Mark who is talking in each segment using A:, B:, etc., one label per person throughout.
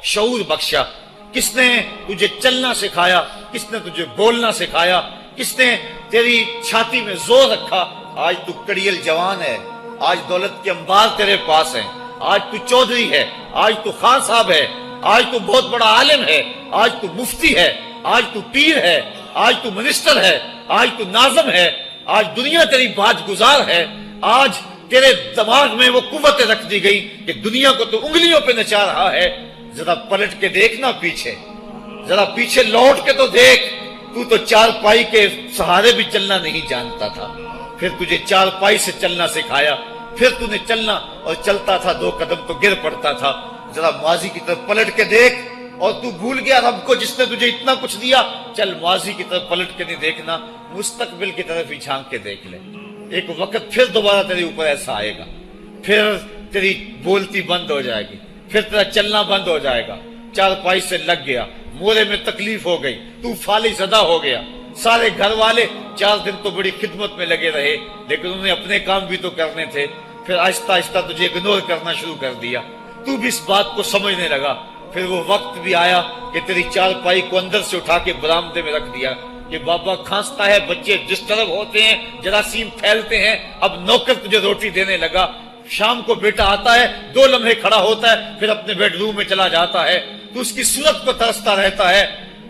A: شعور بخشا؟ کس نے تجھے چلنا سکھایا؟ کس نے تجھے بولنا سکھایا؟ کس نے تیری چھاتی میں زور رکھا؟ آج تو کڑیل جوان ہے، آج دولت کے انبار تیرے پاس ہیں، آج تو چودھری ہے، آج تو خان صاحب ہے، آج تو بہت بڑا عالم ہے، آج تو مفتی ہے، آج تو پیر ہے، آج تو منسٹر ہے، آج تو ناظم ہے، آج دنیا تیری باج گزار ہے، آج تیرے دماغ میں وہ قوت رکھ دی گئی کہ دنیا کو تو انگلیوں پہ نچا رہا ہے۔ ذرا پلٹ کے دیکھنا پیچھے، ذرا پیچھے لوٹ کے تو دیکھ، تو چار پائی کے سہارے بھی چلنا نہیں جانتا تھا، پھر تجھے چار پائی سے چلنا سکھایا، پھر تو نے چلنا، اور چلتا تھا 2 قدم تو گر پڑتا تھا۔ ذرا ماضی کی طرف پلٹ کے دیکھ، اور تو بھول گیا رب کو جس نے تجھے اتنا کچھ دیا۔ چل ماضی کی طرف پلٹ کے نہیں دیکھنا، مستقبل کی طرف ہی جھانک کے دیکھ لے۔ ایک وقت پھر دوبارہ تیرے اوپر ایسا آئے گا، پھر تیری بولتی بند ہو جائے گی، پھر تیرا چلنا بند ہو جائے گا۔ چار پائی سے لگ گیا، مورے میں تکلیف ہو گئی، تو فالج زدہ ہو گیا۔ سارے گھر والے 4 دن تو بڑی خدمت میں لگے رہے، لیکن انہیں اپنے کام بھی تو کرنے تھے، پھر آہستہ آہستہ تجھے اگنور کرنا شروع کر دیا۔ تو بھی اس بات کو سمجھنے لگا۔ پھر وہ وقت بھی آیا کہ تیری چار پائی کو اندر سے اٹھا کے برآمدے میں رکھ دیا۔ یہ بابا کھانستا ہے، بچے جس طرف ہوتے ہیں جراثیم پھیلتے ہیں، اب نوکر تجھے روٹی دینے لگا۔ شام کو بیٹا آتا ہے، 2 لمحے کھڑا ہوتا ہے، پھر اپنے بیڈ روم میں چلا جاتا ہے، تو اس کی صورت کو ترستا رہتا ہے۔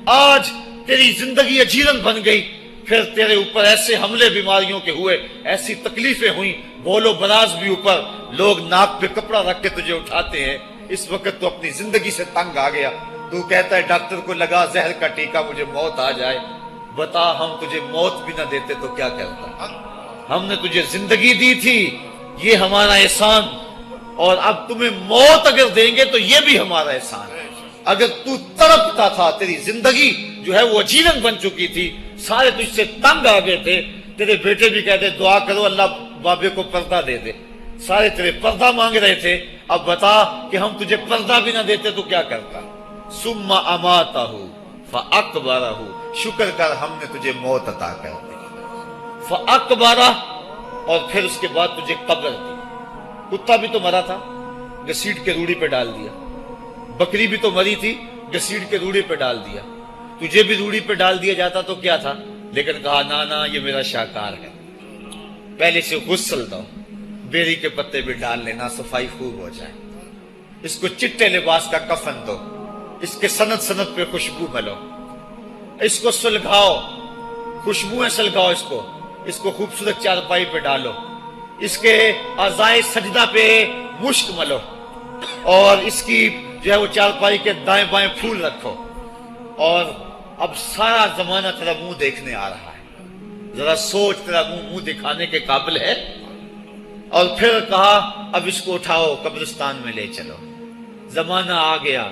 A: آج تیری زندگی اجیرن بن گئی، پھر تیرے اوپر ایسے حملے بیماریوں کے ہوئے، ایسی تکلیفیں ہوئیں، بول و براز بھی اوپر، لوگ ناک پہ کپڑا رکھ کے تجھے اٹھاتے ہیں۔ اس وقت تو اپنی زندگی سے تنگ آ گیا، تو کہتا ہے ڈاکٹر کو لگا زہر کا ٹیکہ، مجھے موت آ جائے۔ بتا ہم تجھے موت بھی نہ دیتے تو کیا کرتا؟ ہم نے تجھے زندگی دی تھی، یہ ہمارا احسان، اور اب تمہیں موت اگر دیں گے تو یہ بھی ہمارا احسان ہے۔ اگر تو تڑپتا تھا، تیری زندگی جو ہے وہ اجیرن بن چکی تھی، سارے تجھ سے تنگ آ گئے تھے، تیرے بیٹے بھی کہتے دعا کرو اللہ بابے کو پردہ دے دے، سارے تیرے پردہ مانگ رہے تھے، اب بتا کہ ہم تجھے پردہ بھی نہ دیتے تو کیا کرتا؟ ثم اماتہ فاقبرہ، شکر کر ہم نے تجھے موت عطا کر دی، فاقبرہ، اور پھر اس کے بعد تجھے قبر دی۔ کتا بھی تو مرا تھا، گھسیٹ کے روڑی پہ ڈال دیا، بکری بھی تو مری تھی، گھسیٹ کے روڑی پہ ڈال دیا، تجھے بھی روڑی پہ ڈال دیا جاتا تو کیا تھا؟ لیکن کہا نا یہ میرا شاہکار ہے، پہلے سے غسل دو، بیری کے پتے بھی ڈال لینا، صفائی خوب ہو جائے، اس کو چٹے لباس کا کفن دو، اس کے سند سند پہ خوشبو ملو، اس کو سلگھاؤ، خوشبوئیں سلگھاؤ، اس کو خوبصورت چارپائی پہ ڈالو، اس کے اعضائے سجدہ پہ مشک ملو، اور اس کی جو ہے وہ چارپائی کے دائیں بائیں پھول رکھو، اور اب سارا زمانہ تیرا منہ دیکھنے آ رہا ہے، ذرا سوچ تیرا منہ دکھانے کے قابل ہے؟ اور پھر کہا اب اس کو اٹھاؤ، قبرستان میں لے چلو، زمانہ آ گیا،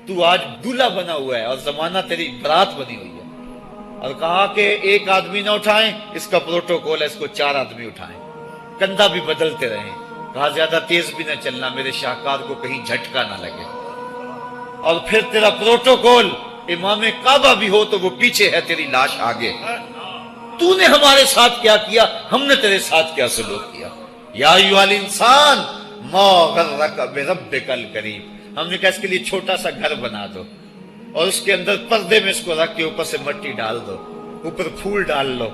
A: تو آج دولہا بنا ہوا ہے اور زمانہ تیری برات بنی ہوئی ہے، اور کہا کہ ایک آدمی نہ اٹھائیں، اس کا پروٹوکول ہے، اس کو 4 آدمی اٹھائیں، کندھا بھی بدلتے رہیں، کہا زیادہ تیز بھی نہ چلنا، میرے شاہکار کو کہیں جھٹکا نہ لگے، اور پھر تیرا پروٹوکول امام کعبہ بھی ہو تو وہ پیچھے ہے، تیری لاش آگے۔ تو نے ہمارے ساتھ کیا کیا، ہم نے تیرے ساتھ کیا سلوک کیا؟ یا ایھا الانسان ما غرک بربک الکریم، ہم نے کہا اس کے لیے چھوٹا سا گھر بنا دو، اور اس کے اندر پردے میں اس کو رکھ کے اوپر سے مٹی ڈال دو، اوپر پھول ڈال لو،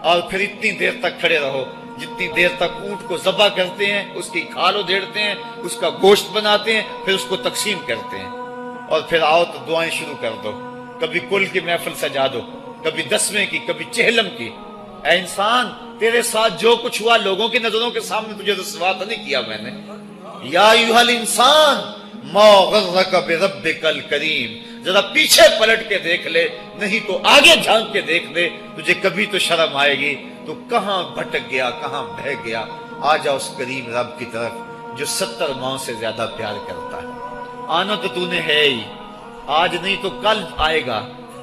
A: اور پھر اتنی دیر تک کھڑے رہو جتنی دیر تک اونٹ کو ذبح کرتے ہیں، اس کی کھال ادھیڑتے ہیں، اس کا گوشت بناتے ہیں، پھر اس کو تقسیم کرتے ہیں، اور پھر آؤ تو دعائیں شروع کر دو، کبھی کل کی محفل سجا دو، کبھی 10ویں کی، کبھی چہلم کی۔ اے انسان، تیرے ساتھ جو کچھ ہوا لوگوں کی نظروں کے سامنے تجھے رسوا تو نہیں کیا میں نے؟ یا ایھا الانسان ما غرک بربک الکریم، ذرا پیچھے پلٹ کے دیکھ لے، نہیں تو آگے جھانک کے دیکھ لے، تجھے کبھی تو شرم آئے گی، تو کہاں بھٹک گیا، کہاں بہہ گیا۔ آ جا اس کریم رب کی طرف جو 70 ماؤں سے زیادہ پیار کرتا ہے۔ آنا تو نے ہے ہی، آج نہیں تو کل آئے گا،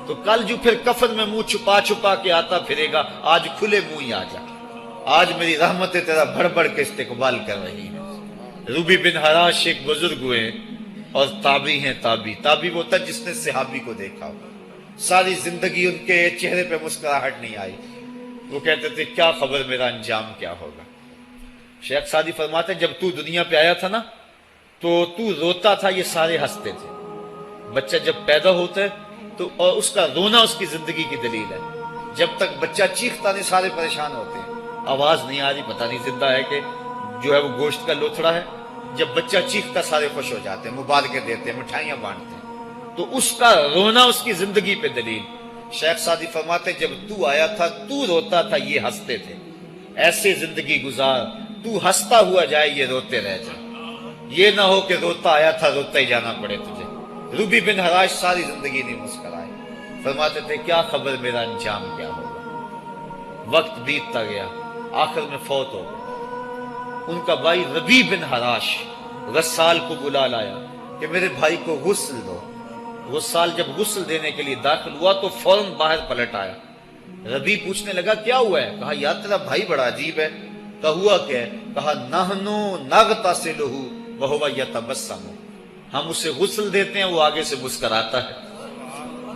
A: تو کل جو پھر کفن میں منہ چھپا چھپا کے آتا پھرے گا، آج کھلے منہ ہی آ جا۔ آج میری رحمتیں تیرا بڑھ بڑھ کے استقبال کر رہی ہیں۔ روبی بن حراش ایک بزرگ ہوئے اور تابعی ہیں۔ تابعی وہ تھا جس نے صحابی کو دیکھا ہو، ساری زندگی ان کے چہرے پہ مسکراہٹ نہیں آئی، وہ کہتے تھے کیا خبر میرا انجام کیا ہوگا۔ شیخ سعدی فرماتے ہیں جب تو دنیا پہ آیا تھا نا تو روتا تھا، یہ سارے ہنستے تھے، بچہ جب پیدا ہوتا ہے تو اور اس کا رونا اس کی زندگی کی دلیل ہے. جب تک بچہ چیختا نہیں سارے پریشان ہوتے ہیں، آواز نہیں آ رہی، پتہ نہیں زندہ ہے کہ جو ہے وہ گوشت کا لوتھڑا ہے. جب بچہ چیختا سارے خوش ہو جاتے ہیں، مبارکیں دیتے ہیں، مٹھائیاں بانٹتے ہیں. تو اس کا رونا اس کی زندگی پہ دلیل. شیخ سعدی فرماتے جب تو آیا تھا تو روتا تھا، یہ ہنستے تھے. ایسے زندگی گزار تو ہنستا ہوا جائے، یہ روتے رہ جائے. یہ نہ ہو کہ روتا آیا تھا روتا ہی جانا پڑے تجھے. ربی بن حراش ساری زندگی نہیں مسکرائے. فرماتے تھے کیا خبر میرا انجام کیا ہوگا. وقت بیتتا گیا، آخر میں فوت ہو گئے. ان کا بھائی ربی بن حراش غسال کو بلا لایا کہ میرے بھائی کو غسل دو. غسال جب غسل دینے کے لیے داخل ہوا تو فوراً باہر پلٹ آیا. ربی پوچھنے لگا کیا ہوا ہے؟ کہا یار تیرا بھائی بڑا عجیب ہے. کہا ہوا کیا ہے؟ کہا نحنو نغتسلہ وہو یتبسم، ہم اسے غسل دیتے ہیں وہ آگے سے مسکراتا ہے.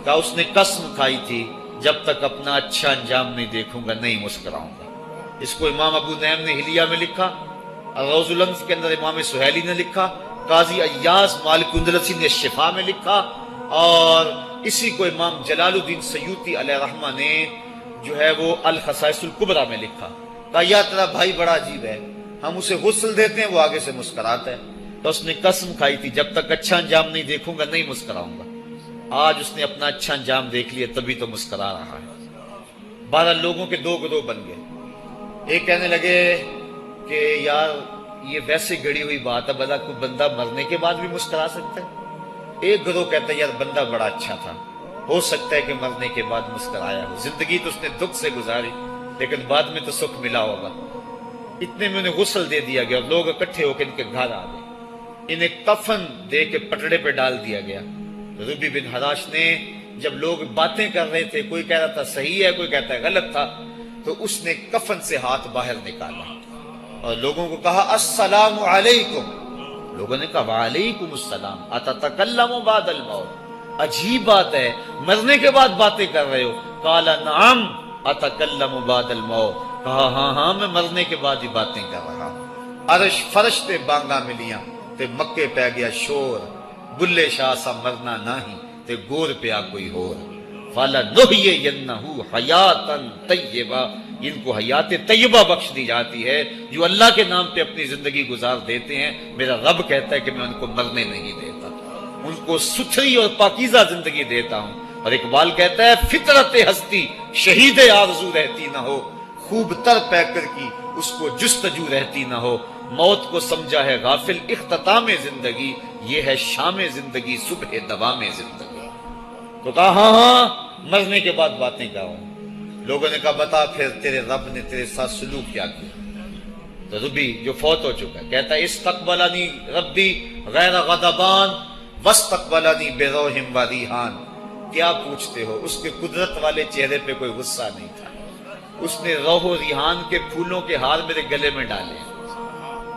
A: کہا اس نے قسم کھائی تھی جب تک اپنا اچھا انجام نہیں دیکھوں گا نہیں مسکراؤں گا. اس کو امام ابو نعیم نے حلیہ میں لکھا، روز الانف کے اندر امام سہیلی نے لکھا، قاضی ایاز مالک اندلسی نے شفا میں لکھا، اور اسی کو امام جلال الدین سیوطی علیہ رحمہ نے جو ہے وہ الخصائص الکبریٰ میں لکھا. کہا یا تیرا بھائی بڑا عجیب ہے، ہم اسے غسل دیتے ہیں وہ آگے سے مسکراتا ہے. تو اس نے قسم کھائی تھی جب تک اچھا انجام نہیں دیکھوں گا نہیں مسکراؤں گا. آج اس نے اپنا اچھا انجام دیکھ لیا تبھی تو مسکرا رہا ہے. 12 لوگوں کے 2 گروہ بن گئے. ایک کہنے لگے کہ یار یہ ویسے گڑی ہوئی بات ہے، بلا کوئی بندہ مرنے کے بعد بھی مسکرا سکتا ہے. ایک گروہ کہتا ہے یار بندہ بڑا اچھا تھا، ہو سکتا ہے کہ مرنے کے بعد مسکرایا ہو. زندگی تو اس نے دکھ سے گزاری لیکن بعد میں تو سکھ ملا ہوگا. اتنے میں انہیں غسل دے دیا گیا اور لوگ اکٹھے ہو کے ان کے گھر آ گئے. انہیں کفن دے کے پٹڑے پہ ڈال دیا گیا. ربی بن حراش نے جب لوگ باتیں کر رہے تھے، کوئی کہہ رہا تھا صحیح ہے کوئی کہتا ہے غلط تھا، تو اس نے کفن سے ہاتھ باہر نکالا اور لوگوں کو کہا السلام علیکم. لوگوں نے کہا وعلیکم السلام اتتکلم بعد الموت، عجیب بات ہے مرنے کے بعد باتیں کر رہے ہو. قال نعم اتکلم بعد الموت، کہا ہاں ہاں میں مرنے کے بعد ہی باتیں کر رہا ہوں. عرش فرش تے بانگا ملیاں تے مکے پہ گیا شور، بلے شاہ سا مرنا نہیں تے گور پیا کوئی ہور. فَلَنُحْيِيَنَّهُ حَيَاتًا طَيِّبَةً، ان کو حیات طیبہ بخش دی جاتی ہے جو اللہ کے نام پہ اپنی زندگی گزار دیتے ہیں. میرا رب کہتا ہے کہ میں ان کو مرنے نہیں دیتا، ان کو ستھری اور پاکیزہ زندگی دیتا ہوں. اور اقبال کہتا ہے فطرت ہستی شہید آرزو رہتی نہ ہو، خوب تر پیکر کی اس کو جستجو رہتی نہ ہو. موت کو سمجھا ہے غافل اختتام زندگی، یہ ہے شام زندگی صبح دوام زندگی. تو کہا ہاں ہاں مرنے کے بعد باتیں کروں. لوگوں نے کہا بتا پھر تیرے رب نے تیرے ساتھ سلوک کیا کیا. تو ربی جو فوت ہو چکا ہے کہتا ہے استقبلنی ربی غیر غضبان واستقبلنی بروح و ریحان. کیا پوچھتے ہو، اس کے قدرت والے چہرے پہ کوئی غصہ نہیں تھا. اس نے روح و ریحان کے پھولوں کے ہار میرے گلے میں ڈالے.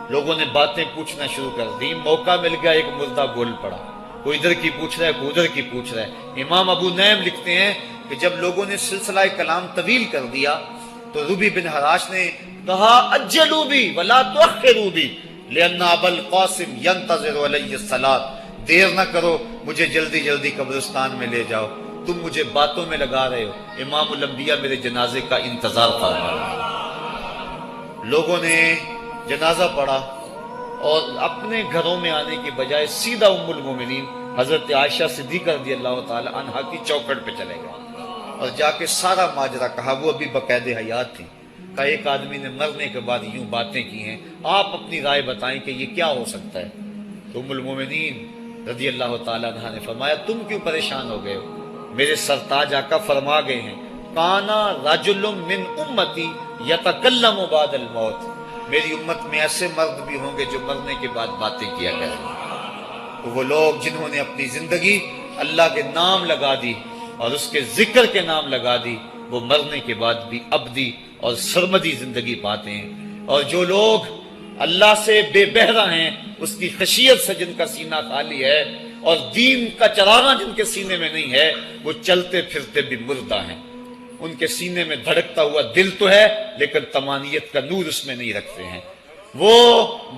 A: لوگوں نے باتیں پوچھنا شروع کر دی. موقع مل گیا ایک مردہ بول پڑا، کوئی ادھر کی پوچھ رہا ہے کوئی ادھر کی پوچھ رہا ہے. امام ابو نعیم لکھتے ہیں کہ جب لوگوں نے سلسلہ کلام طویل کر دیا تو ربی بن حراش نے کہا اجلوا بی ولا تؤخروا بی لان ابا القاسم ينتظر علی الصلاۃ، دیر نہ کرو مجھے جلدی جلدی قبرستان میں لے جاؤ، تم مجھے باتوں میں لگا رہے ہو. امام الانبیاء میرے جنازے کا انتظار فرما رہے ہیں. لوگوں نے جنازہ پڑھا اور اپنے گھروں میں آنے کی بجائے سیدھا ام المومنین حضرت عائشہ صدیقہ رضی اللہ تعالی عنہا کی چوکھٹ پہ چلے گئے اور جا کے سارا ماجرا کہا. وہ ابھی باقاعد حیات تھی. کہ ایک آدمی نے مرنے کے بعد یوں باتیں کی ہیں، آپ اپنی رائے بتائیں کہ یہ کیا ہو سکتا ہے. تو ام المومنین رضی اللہ تعالی عنہا نے فرمایا تم کیوں پریشان ہو گئے ہو، میرے سرتاج آقا فرما گئے ہیں کانا رجل من امتی یتکلم بعد الموت، میری امت میں ایسے مرد بھی ہوں گے جو مرنے کے بعد باتیں کیا کریں. تو وہ لوگ جنہوں نے اپنی زندگی اللہ کے نام لگا دی اور اس کے ذکر کے نام لگا دی، وہ مرنے کے بعد بھی ابدی اور سرمدی زندگی پاتے ہیں. اور جو لوگ اللہ سے بے بہرہ ہیں، اس کی خشیت سے جن کا سینہ خالی ہے اور دین کا چراغاں جن کے سینے میں نہیں ہے، وہ چلتے پھرتے بھی مردہ ہیں. ان کے سینے میں دھڑکتا ہوا دل تو ہے لیکن تمانیت کا نور اس میں نہیں رکھتے ہیں. وہ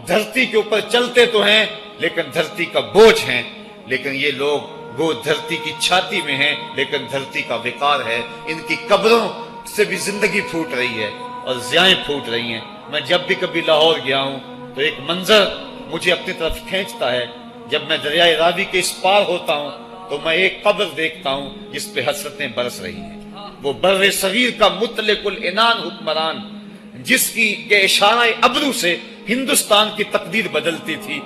A: دھرتی کے اوپر چلتے تو ہیں لیکن دھرتی کا بوجھ ہیں. لیکن یہ لوگ وہ دھرتی کی چھاتی میں ہیں لیکن دھرتی کا وقار ہے. ان کی قبروں سے بھی زندگی پھوٹ رہی ہے اور ضیائیں پھوٹ رہی ہیں. میں جب بھی کبھی لاہور گیا ہوں تو ایک منظر مجھے اپنی طرف کھینچتا ہے. جب میں دریائے راوی کے اس پار ہوتا ہوں تو میں ایک قبر دیکھتا ہوں جس پہ حسرتیں برس رہی ہیں. وہ بر صغیر کا مطلق العنان حکمران جس کی کے اشارہ ابرو سے ہندوستان کی تقدیر بدلتی تھی،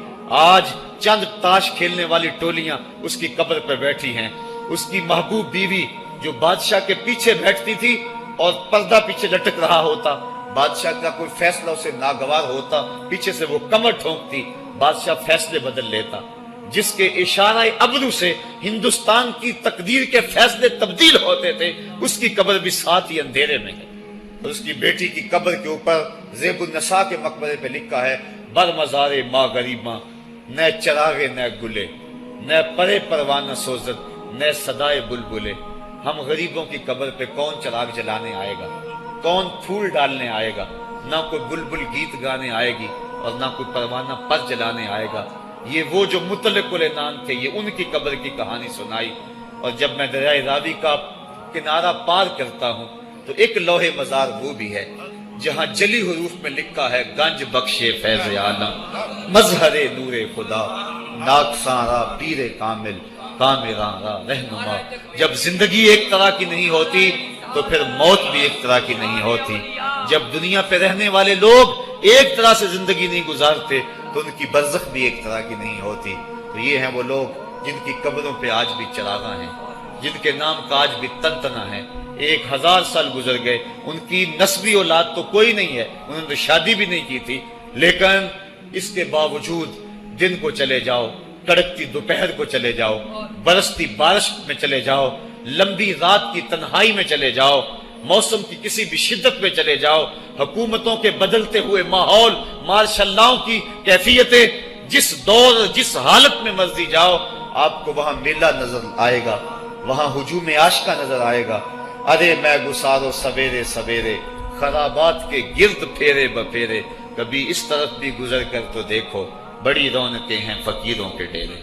A: آج چند تاش کھیلنے والی ٹولیاں اس کی قبر پہ بیٹھی ہیں. اس کی محبوب بیوی جو بادشاہ کے پیچھے بیٹھتی تھی اور پردہ پیچھے لٹک رہا ہوتا، بادشاہ کا کوئی فیصلہ اسے ناگوار ہوتا، پیچھے سے وہ کمر ٹھونکتی، بادشاہ فیصلے بدل لیتا. جس کے اشارہ ابرو سے ہندوستان کی تقدیر کے فیصلے تبدیل ہوتے تھے، اس کی قبر بھی ساتھ ہی اندھیرے میں ہے. اور اس کی بیٹی کی قبر کے اوپر زیب النساء کے مقبرے پہ لکھا ہے: بر مزار ماں غریباں، نہ چراغے نہ گلے، نہ پرے پروانہ سوزت، نہ صدائے بلبلے. ہم غریبوں کی قبر پہ کون چراغ جلانے آئے گا، کون پھول ڈالنے آئے گا؟ نہ کوئی بلبل گیت گانے آئے گی اور نہ کوئی پروانہ پر جلانے آئے گا. یہ وہ جو مطلق العنان تھے، یہ ان کی قبر کی کہانی سنائی. اور جب میں دریائے راوی کا کنارہ پار کرتا ہوں تو ایک لوح مزار وہ بھی ہے جہاں جلی حروف میں لکھا ہے: گنج بخشے فیض عالم، مظہر نور خدا، ناکساں را پیر کامل، کامراں را رہنما. جب زندگی ایک طرح کی نہیں ہوتی تو پھر موت بھی ایک طرح کی نہیں ہوتی. جب دنیا پہ رہنے والے لوگ ایک طرح سے زندگی نہیں گزارتے تو ان کی برزخ بھی ایک طرح کی نہیں ہوتی. تو یہ ہیں وہ لوگ جن کی قبروں پہ آج بھی چراغاں ہیں، جن کے نام کا آج بھی تنتنا ہے. 1000 سال گزر گئے، ان کی نسبی اولاد تو کوئی نہیں ہے، انہوں نے شادی بھی نہیں کی تھی، لیکن اس کے باوجود دن کو چلے جاؤ، کڑکتی دوپہر کو چلے جاؤ، برستی بارش میں چلے جاؤ، لمبی رات کی تنہائی میں چلے جاؤ، موسم کی کسی بھی شدت میں چلے جاؤ، حکومتوں کے بدلتے ہوئے ماحول، مارشل لاؤ کی کیفیتیں، جس دور جس حالت میں مرضی جاؤ، آپ کو وہاں میلہ نظر آئے گا، وہاں ہجوم عاشقہ نظر آئے گا. ارے میں گسارو سویرے سویرے، خرابات کے گرد پھیرے بپھیرے، کبھی اس طرف بھی گزر کر تو دیکھو، بڑی رونقیں ہیں فقیروں کے ڈیرے.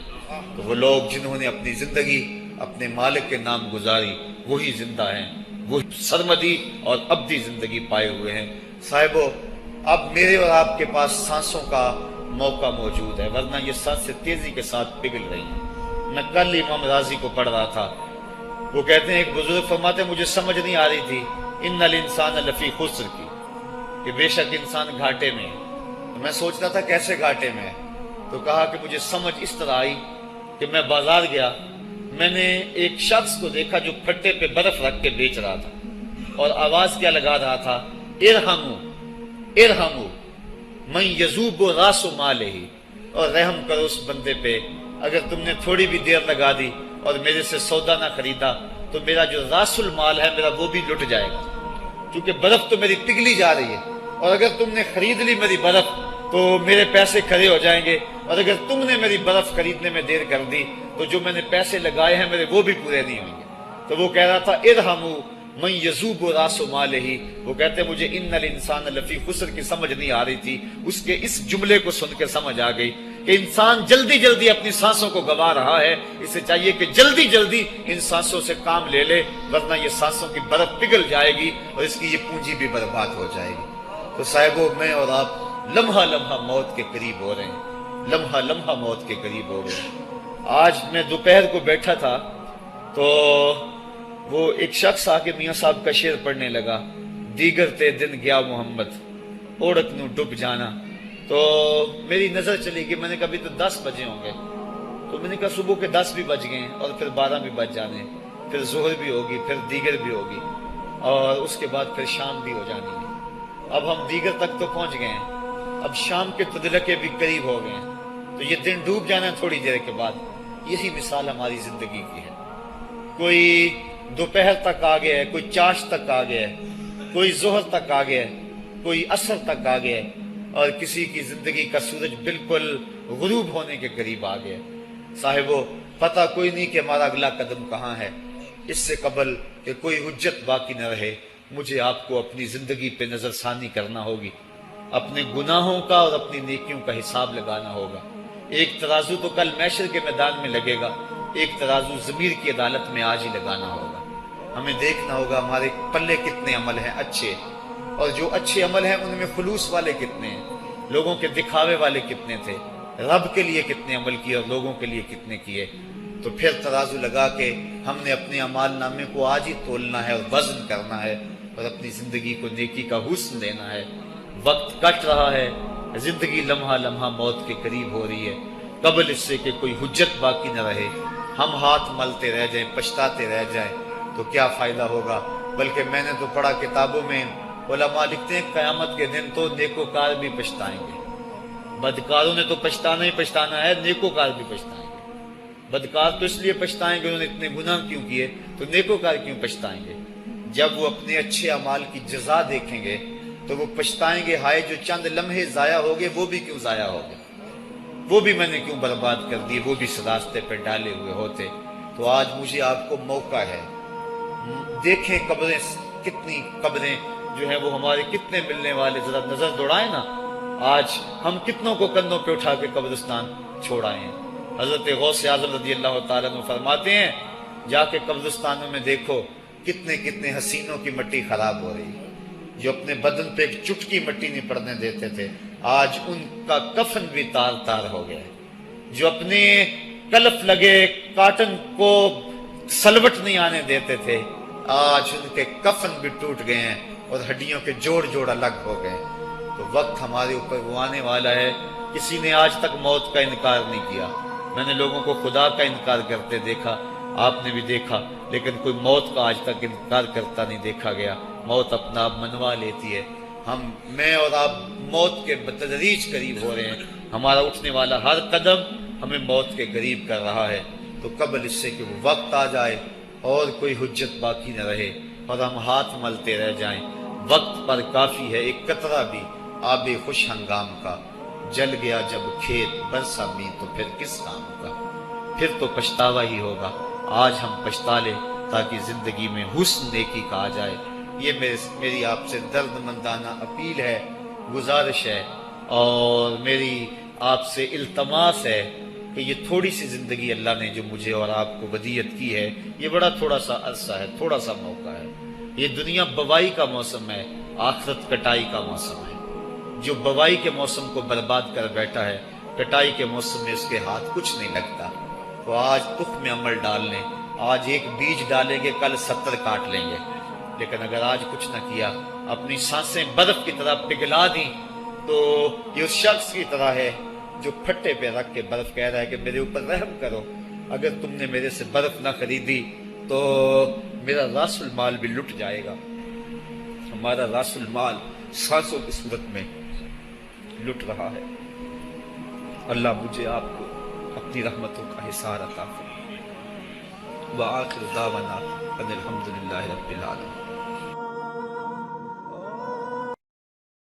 A: تو وہ لوگ جنہوں نے اپنی زندگی اپنے مالک کے نام گزاری وہی زندہ ہیں، وہ سرمدی اور ابدی زندگی پائے ہوئے ہیں. صاحبو، اب میرے اور آپ کے پاس سانسوں کا موقع موجود ہے، ورنہ یہ سانسیں تیزی کے ساتھ پگھل رہی ہیں. میں کل امام راضی کو پڑھ رہا تھا، وہ کہتے ہیں، ایک بزرگ فرماتے ہیں مجھے سمجھ نہیں آ رہی تھی ان الانسان لفی خسر کی، کہ بے شک انسان گھاٹے میں ہے. تو میں سوچ رہا تھا کیسے گھاٹے میں ہے، تو کہا کہ مجھے سمجھ اس طرح آئی کہ میں بازار گیا، میں نے ایک شخص کو دیکھا جو پھٹے پہ برف رکھ کے بیچ رہا تھا اور آواز کیا لگا رہا تھا: ارحمو ارحمو من یذوب راس مالہ، اور رحم کرو اس بندے پہ، اگر تم نے تھوڑی بھی دیر لگا دی اور میرے سے سودا نہ خریدا تو میرا جو راس المال ہے میرا وہ بھی لٹ جائے گا، کیونکہ برف تو میری پگھلی جا رہی ہے، اور اگر تم نے خرید لی میری برف تو میرے پیسے کھڑے ہو جائیں گے، اور اگر تم نے میری برف خریدنے میں دیر کر دی تو جو میں نے پیسے لگائے ہیں میرے وہ بھی پورے نہیں ہوں گے. تو وہ کہہ رہا تھا ارحمو من یذوب راس مالہ. وہ کہتے ہیں مجھے ان الانسان لفی خسر کی سمجھ نہیں آ رہی تھی، اس کے اس جملے کو سن کے سمجھ آ گئی کہ انسان جلدی جلدی اپنی سانسوں کو گوا رہا ہے، اسے چاہیے کہ جلدی جلدی ان سانسوں سے کام لے لے، ورنہ یہ سانسوں کی برف پگھل جائے گی اور اس کی یہ پونجی بھی برباد ہو جائے گی. تو صاحبو، میں اور آپ لمحہ لمحہ موت کے قریب ہو رہے ہیں، لمحہ لمحہ موت کے قریب ہو گئے. آج میں دوپہر کو بیٹھا تھا تو وہ ایک شخص آ کے میاں صاحب کا شعر پڑھنے لگا: دیگر تے دن گیا محمد، اوڑک نو ڈب جانا. تو میری نظر چلی گئی، میں نے کہا ابھی تو 10 بجے ہوں گے، تو میں نے کہا صبح کے 10 بھی بج گئے ہیں اور پھر 12 بھی بج جانے، پھر ظہر بھی ہوگی، پھر دیگر بھی ہوگی، اور اس کے بعد پھر شام بھی ہو جانی ہے. اب ہم دیگر تک تو پہنچ گئے ہیں، اب شام کے تدلکے بھی قریب ہو گئے ہیں، تو یہ دن ڈوب جانا ہے تھوڑی دیر کے بعد. یہی مثال ہماری زندگی کی ہے. کوئی دوپہر تک آ گیا ہے، کوئی چاش تک آ گیا ہے، کوئی ظہر تک آ گیا ہے، کوئی عصر تک آ گیا ہے، اور کسی کی زندگی کا سورج بالکل غروب ہونے کے قریب آ گیا. صاحبو، پتہ کوئی نہیں کہ ہمارا اگلا قدم کہاں ہے. اس سے قبل کہ کوئی حجت باقی نہ رہے، مجھے آپ کو اپنی زندگی پہ نظر ثانی کرنا ہوگی، اپنے گناہوں کا اور اپنی نیکیوں کا حساب لگانا ہوگا. ایک ترازو تو کل محشر کے میدان میں لگے گا، ایک ترازو ضمیر کی عدالت میں آج ہی لگانا ہوگا۔ ہمیں دیکھنا ہوگا ہمارے پلے کتنے عمل ہیں اچھے، اور جو اچھے عمل ہیں ان میں خلوص والے کتنے ہیں، لوگوں کے دکھاوے والے کتنے تھے، رب کے لیے کتنے عمل کیے اور لوگوں کے لیے کتنے کیے۔ تو پھر ترازو لگا کے ہم نے اپنے اعمال نامے کو آج ہی تولنا ہے اور وزن کرنا ہے، اور اپنی زندگی کو نیکی کا حسن دینا ہے۔ وقت کٹ رہا ہے، زندگی لمحہ لمحہ موت کے قریب ہو رہی ہے، قبل اس سے کہ کوئی حجت باقی نہ رہے، ہم ہاتھ ملتے رہ جائیں، پچھتاتے رہ جائیں تو کیا فائدہ ہوگا۔ بلکہ میں نے تو پڑھا کتابوں میں، علماء لکھتے ہیں قیامت کے دن تو نیکوکار بھی پچھتائیں گے۔ بدکاروں نے تو پچھتانا ہی پچھتانا ہے، نیکوکار بھی پچھتائیں گے۔ بدکار تو اس لیے پچھتائیں گے انہوں نے اتنے گناہ کیوں کیے، تو نیکوکار کیوں پچھتائیں گے؟ جب وہ اپنے اچھے اعمال کی جزا دیکھیں گے تو وہ پچھتائیں گے، ہائے جو چند لمحے ضائع ہو گئے وہ بھی کیوں ضائع ہو گئے، وہ بھی میں نے کیوں برباد کر دیے، وہ بھی اس راستے پہ ڈالے ہوئے ہوتے۔ تو آج مجھے آپ کو موقع ہے، دیکھیں قبریں، کتنی قبریں جو ہیں وہ ہمارے کتنے ملنے والے، ذرا نظر دوڑائیں نا، آج ہم کتنوں کو کندھوں پہ اٹھا کے قبرستان چھوڑائے ہیں۔ حضرت غوث اعظم رضی اللہ تعالیٰ عنہ فرماتے ہیں، جا کے قبرستانوں میں دیکھو کتنے کتنے حسینوں کی مٹی خراب ہو رہی ہے، جو اپنے بدن پہ ایک چٹکی مٹی نہیں پڑنے دیتے تھے، آج ان کا کفن بھی تار تار ہو گیا ہے۔ جو اپنے کلف لگے کاٹن کو سلوٹ نہیں آنے دیتے تھے، آج ان کے کفن بھی ٹوٹ گئے ہیں اور ہڈیوں کے جوڑ جوڑ الگ ہو گئے۔ تو وقت ہمارے اوپر وہ آنے والا ہے، کسی نے آج تک موت کا انکار نہیں کیا۔ میں نے لوگوں کو خدا کا انکار کرتے دیکھا، آپ نے بھی دیکھا، لیکن کوئی موت کا آج تک انکار کرتا نہیں دیکھا گیا۔ موت اپنا آپ منوا لیتی ہے۔ میں اور آپ موت کے بتدریج قریب ہو رہے ہیں، ہمارا اٹھنے والا ہر قدم ہمیں موت کے قریب کر رہا ہے۔ تو قبل اس سے کہ وہ وقت آ جائے اور کوئی حجت باقی نہ رہے اور ہم ہاتھ ملتے رہ جائیں، وقت پر کافی ہے ایک قطرہ بھی آب خوش ہنگام کا، جل گیا جب کھیت برسا می تو پھر کس کام کا، پھر تو پچھتاوا ہی ہوگا۔ آج ہم پچھتا لیں تاکہ زندگی میں حسن نیکی کا آ جائے۔ یہ میری آپ سے درد مندانہ اپیل ہے، گزارش ہے، اور میری آپ سے التماس ہے کہ یہ تھوڑی سی زندگی اللہ نے جو مجھے اور آپ کو ودیعت کی ہے، یہ بڑا تھوڑا سا عرصہ ہے، تھوڑا سا موقع ہے۔ یہ دنیا بوائی کا موسم ہے، آخرت کٹائی کا موسم ہے۔ جو بوائی کے موسم کو برباد کر بیٹھا ہے، کٹائی کے موسم میں اس کے ہاتھ کچھ نہیں لگتا۔ تو آج تخم عمل ڈال لیں، آج ایک بیج ڈالیں گے، کل 70 کاٹ لیں گے۔ لیکن اگر آج کچھ نہ کیا، اپنی سانسیں برف کی طرح پگھلا دیں، تو یہ اس شخص کی طرح ہے جو پھٹے پہ رکھ کے برف کہہ رہا ہے کہ میرے اوپر رحم کرو، اگر تم نے میرے سے برف نہ خریدی تو میرا راس المال بھی لٹ جائے گا۔ ہمارا راس المال سانسوں کی صورت میں لٹ رہا ہے۔ اللہ مجھے آپ کو اپنی رحمتوں کا حصار عطا فرمائے۔ وآخر دعوانا ان الحمد للہ رب العالمین۔